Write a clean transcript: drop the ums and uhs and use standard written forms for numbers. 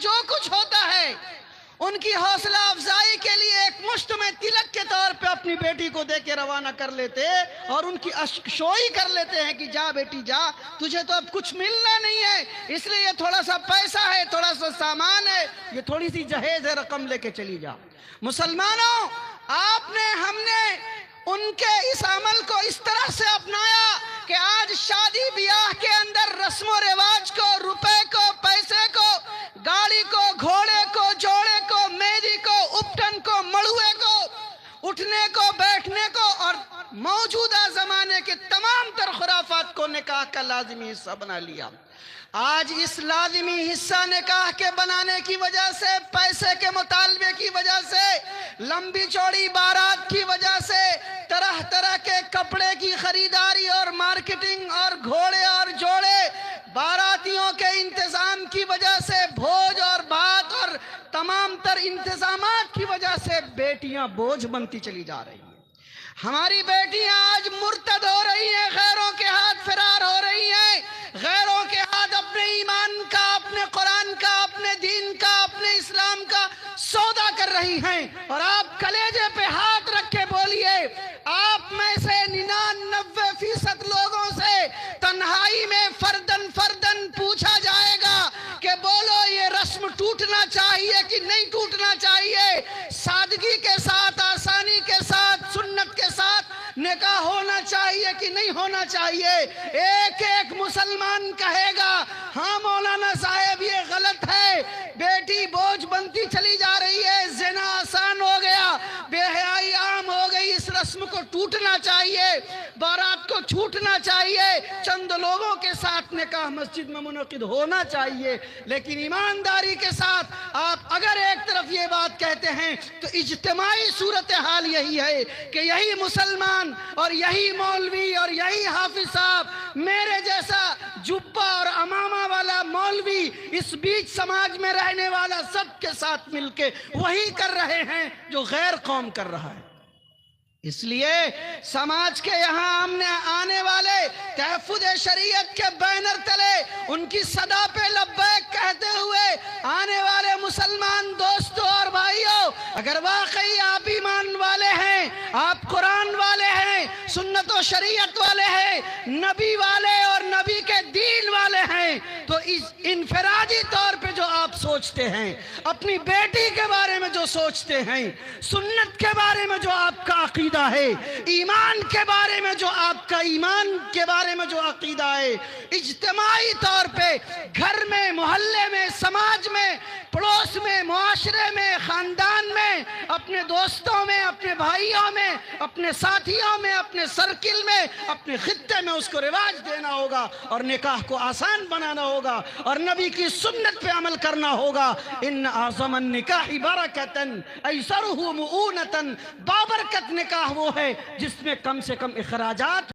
جو کچھ ہوتا ہے ان کی حوصلہ افزائی کے لیے ایک مشت میں تلک کے طور پہ اپنی بیٹی کو دے کے روانہ کر لیتے اور ان کی اشکشوئی کر لیتے ہیں کہ جا بیٹی جا، تجھے تو اب کچھ ملنا نہیں ہے، اس لیے یہ تھوڑا سا پیسہ ہے، تھوڑا سا سامان ہے، یہ تھوڑی سی جہیز ہے، رقم لے کے چلی جا۔ مسلمانوں، آپ نے ہم نے ان کے اس عمل کو اس طرح سے اپنایا کہ آج شادی بیاہ کے اندر رسم و رواج کو، روپے کو، پیسے کو، گاڑی کو، گھوڑے کو، جوڑے کو، مہندی کو، اپٹن کو، مڑوے کو، اٹھنے کو، بیٹھنے کو اور موجودہ زمانے کے تمام تر خرافات کو نکاح کا لازمی حصہ بنا لیا۔ آج اس لازمی حصہ نکاح کے بنانے کی وجہ سے، پیسے کے مطالبے کی وجہ سے، لمبی چوڑی بارات کی وجہ سے، طرح طرح کے کپڑے کی خریداری اور مارکیٹنگ اور گھوڑے اور جوڑے، باراتیوں کے انتظام کی وجہ سے، بھوج اور بات اور تمام تر انتظامات کی وجہ سے بیٹیاں بوجھ بنتی چلی جا رہی ہیں۔ ہماری بیٹیاں آج مرتد ہو رہی ہیں، غیروں کے ہاتھ فرار ہو رہی ہیں، غیروں کے ہاتھ اپنے ایمان کا، اپنے قرآن کا، اپنے دین کا، اپنے اسلام کا سودا کر رہی ہیں۔ اور آپ کلیجے پہ ہاتھ رکھ کے بولیے، آپ میں سے 99% لوگوں سے تنہائی میں فردن فردن پوچھا جائے گا کہ بولو یہ رسم ٹوٹنا چاہیے کہ نہیں ٹوٹنا چاہیے؟ سادگی کے ساتھ، آسانی کے ساتھ، سنت کے ساتھ نکاح ہونا چاہیے کہ نہیں ہونا چاہیے؟ ایک ایک مسلمان کہے گا ہاں مولانا صاحب یہ غلط ہے، بیٹی بوجھ بنتی چلی جا رہی ہے، زنا آسان ہو گیا، بے حیائی عام ہو گئی، اس رسم کو ٹوٹنا چاہیے، بارات کو چھوٹنا چاہیے، چند لوگوں کے ساتھ نکاح مسجد میں منعقد ہونا چاہیے۔ لیکن ایمانداری کے ساتھ آپ اگر ایک طرف یہ بات کہتے ہیں تو اجتماعی صورتحال یہی ہے کہ یہی مسلمان اور یہی مولوی اور یہی حافظ صاحب، میرے جیسا جبہ اور امامہ والا مولوی، اس بیچ سماج میں رہنے والا سب کے ساتھ مل کے وہی کر رہے ہیں جو غیر قوم کر رہا ہے۔ اس لیے سماج کے یہاں ہم نے آنے والے تحفظ شریعت کے بینر تلے ان کی صدا پہ لبیک کہتے ہوئے آنے والے مسلمان دوستوں اور بھائیوں، اگر واقعی آپ ایمان والے ہیں، آپ قرآن والے ہیں، سنت و شریعت والے ہیں، نبی والے اور نبی کے دین والے ہیں، تو اس انفرادی طور پہ جو آپ سوچتے ہیں، اپنی بیٹی کے بارے میں جو سوچتے ہیں، سنت کے بارے میں جو آپ کا عقیدہ ہے، ایمان کے بارے میں جو آپ کا ایمان کے بارے میں جو عقیدہ ہے، اجتماعی طور پہ گھر میں، محلے میں، سماج میں، پڑوس میں، معاشرے میں، خاندان میں، اپنے دوستوں میں، اپنے بھائیوں میں، اپنے ساتھیوں میں، اپنے سرکل میں، اپنے خطے میں اس کو رواج دینا ہوگا اور نکاح کو آسان بنانا ہوگا اور نبی کی سنت پہ عمل کرنا ہوگا۔ ان اعظم النکاح برکتن ایسرہ مؤونتن، بابرکت نکاح وہ ہے جس میں کم سے کم اخراجات